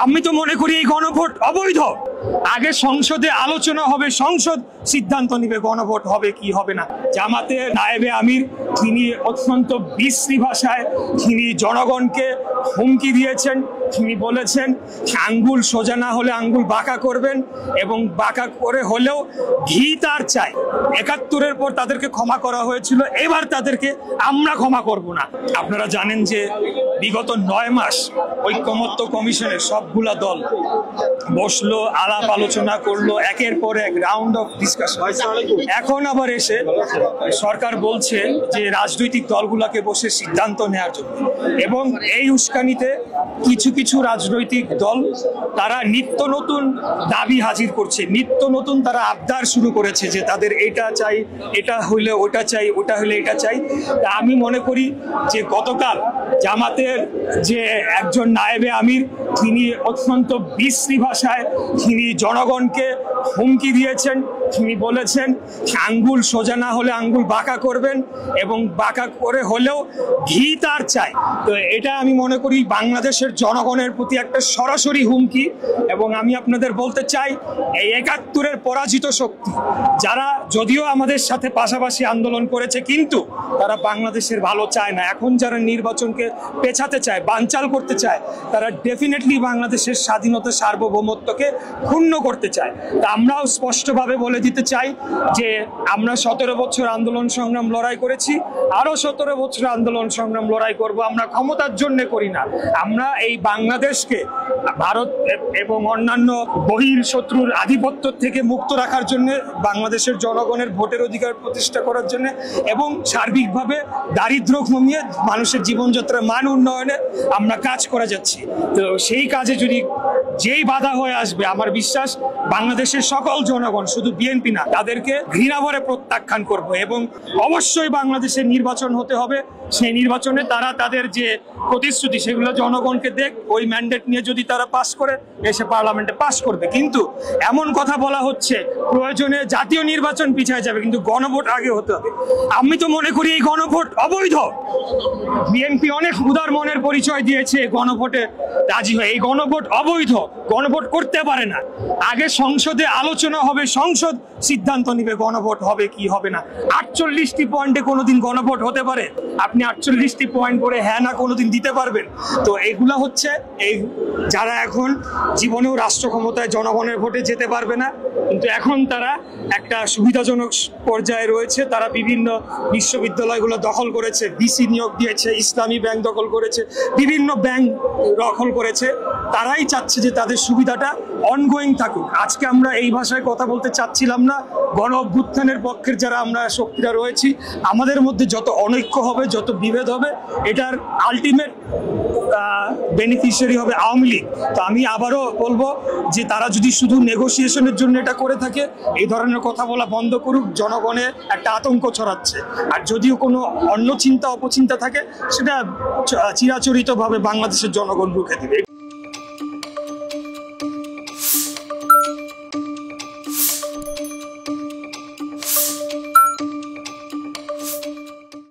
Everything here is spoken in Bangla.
আমি তো মনে করি এই গণভোট অবৈধ। আগে সংসদে আলোচনা হবে, সংসদ সিদ্ধান্ত নিবে গণভোট হবে কি হবে না। জামাতের নায়েবে আমির তিনি অত্যন্ত বিশ্রী ভাষায় তিনি জনগণকে হুমকি দিয়েছেন। তিনি বলেছেন আঙ্গুল সোজা না হলে আঙ্গুল বাঁকা করবেন, এবং বাঁকা করে হলেও ঘি তার চাই। ৭১-এর পর তাদেরকে ক্ষমা করা হয়েছিল, এবার তাদেরকে আমরা ক্ষমা করব না। আপনারা জানেন যে বিগত ৯ মাস ঐক্যমত্য কমিশনের সবগুলা দল বসলো, আলাপ আলোচনা করলো, একের পর এক রাউন্ড অফ ডিসকাশন। এখন আবার এসে সরকার বলছে যে রাজনৈতিক দলগুলোকে বসে সিদ্ধান্ত নেওয়ার জন্য, এবং এই উস্কানিতে কিছু কিছু রাজনৈতিক দল তারা নিত্য নতুন দাবি হাজির করছে, নিত্য নতুন তারা আবদার শুরু করেছে যে তাদের এটা চাই, এটা হইলে ওটা চাই, ওটা হইলে এটা চাই। তা আমি মনে করি যে গতকাল জামাতের যে একজন নায়েবে আমির তিনি অত্যন্ত বিশ্রী ভাষায় তিনি জনগণকে হুমকি দিয়েছেন। তিনি বলেছেন আঙ্গুল সোজা না হলে আঙ্গুল বাঁকা করবেন, এবং বাঁকা করে হলেও ঘি তার চাই। তো এটা আমি মনে করি বাংলাদেশের জনগণের প্রতি একটা সরাসরি হুমকি। এবং আমি আপনাদের বলতে চাই এই ৭১-এর পরাজিত শক্তি যারা যদিও আমাদের সাথে পাশাপাশি আন্দোলন করেছে, কিন্তু তারা বাংলাদেশের ভালো চায় না। এখন যারা নির্বাচনকে পেছাতে চায়, বানচাল করতে চায়, তারা ডেফিনেটলি বাংলাদেশের স্বাধীনতা সার্বভৌমত্বকে ক্ষুণ্ণ করতে চায়। তা আমরাও স্পষ্টভাবে বলে দিতে চাই যে আমরা ১৭ বছর আন্দোলন সংগ্রাম লড়াই করেছি, আরো ১৭ বছর আন্দোলন সংগ্রাম লড়াই করব। আমরা ক্ষমতার জন্য করি না, আমরা এই বাংলাদেশকে ভারত এবং অন্যান্য বহির শত্রুর আধিপত্য থেকে মুক্ত রাখার জন্য, বাংলাদেশের জনগণের ভোটের অধিকার প্রতিষ্ঠা করার জন্য, এবং সার্বিকভাবে দারিদ্র্য কমিয়ে মানুষের জীবনযাত্রার মান উন্নয়নে আমরা কাজ করে যাচ্ছি। তো সেই কাজে যদি যেই বাধা হয়ে আসবে, আমার বিশ্বাস বাংলাদেশের সকল জনগণ, শুধু বিএনপি না, তাদেরকে ঘৃণাভরে প্রত্যাখ্যান করব। এবং অবশ্যই বাংলাদেশে নির্বাচন হতে হবে, সেই নির্বাচনে তারা তাদের যে প্রতিশ্রুতি সেগুলো জনগণকে দেখ, ওই ম্যান্ডেট নিয়ে যদি তারা পাস করে এসে পার্লামেন্টে পাস করবে। কিন্তু এমন কথা বলা হচ্ছে প্রয়োজনে জাতীয় নির্বাচন পিছিয়ে যাবে, কিন্তু গণভোট আগে হতে হবে। আমি তো মনে করি এই গণভোট অবৈধ। বিএনপি অনেক উদার মনের পরিচয় দিয়েছে গণভোটে রাজি হয়ে, এই গণভোট অবৈধ, গণভোট করতে পারে না। আগে সংসদে আলোচনা হবে, সংসদ সিদ্ধান্ত নিবে গণভোট হবে কি হবে না। ৪৮টি পয়েন্টে কোনোদিন গণভোট হতে পারে? আপনি ৪৮টি পয়েন্ট করে হ্যাঁ না কোনোদিন দিতে পারবেন? তো এগুলা হচ্ছে এই যারা এখন জীবনেও রাষ্ট্র ক্ষমতায় জনগণের ভোটে যেতে পারবে না, কিন্তু এখন তারা একটা সুবিধাজনক পর্যায়ে রয়েছে। তারা বিভিন্ন বিশ্ববিদ্যালয়গুলো দখল করেছে, ভিসি নিয়োগ দিয়েছে, ইসলামী ব্যাংক দখল করেছে, বিভিন্ন ব্যাংক দখল করেছে। তারাই চাচ্ছে যে তাদের সুবিধাটা অনগোয়িং থাকুক। আজকে আমরা এই ভাষায় কথা বলতে চাচ্ছিলাম না। গণ অভ্যুত্থানের পক্ষের যারা আমরা শক্তিরা রয়েছি, আমাদের মধ্যে যত অনৈক্য হবে, যত বিভেদ হবে, এটার আলটিমেট বেনিফিশিয়ারি হবে আওয়ামী লীগ। তো আমি আবারও বলবো যে তারা যদি শুধু নেগোসিয়েশনের জন্য এটা করে থাকে, এই ধরনের কথা বলা বন্ধ করুক। জনগণের একটা আতঙ্ক ছড়াচ্ছে। আর যদিও কোনো অন্য চিন্তা অপচিন্তা থাকে, সেটা চিরাচরিতভাবে বাংলাদেশের জনগণ রুখে দেবে।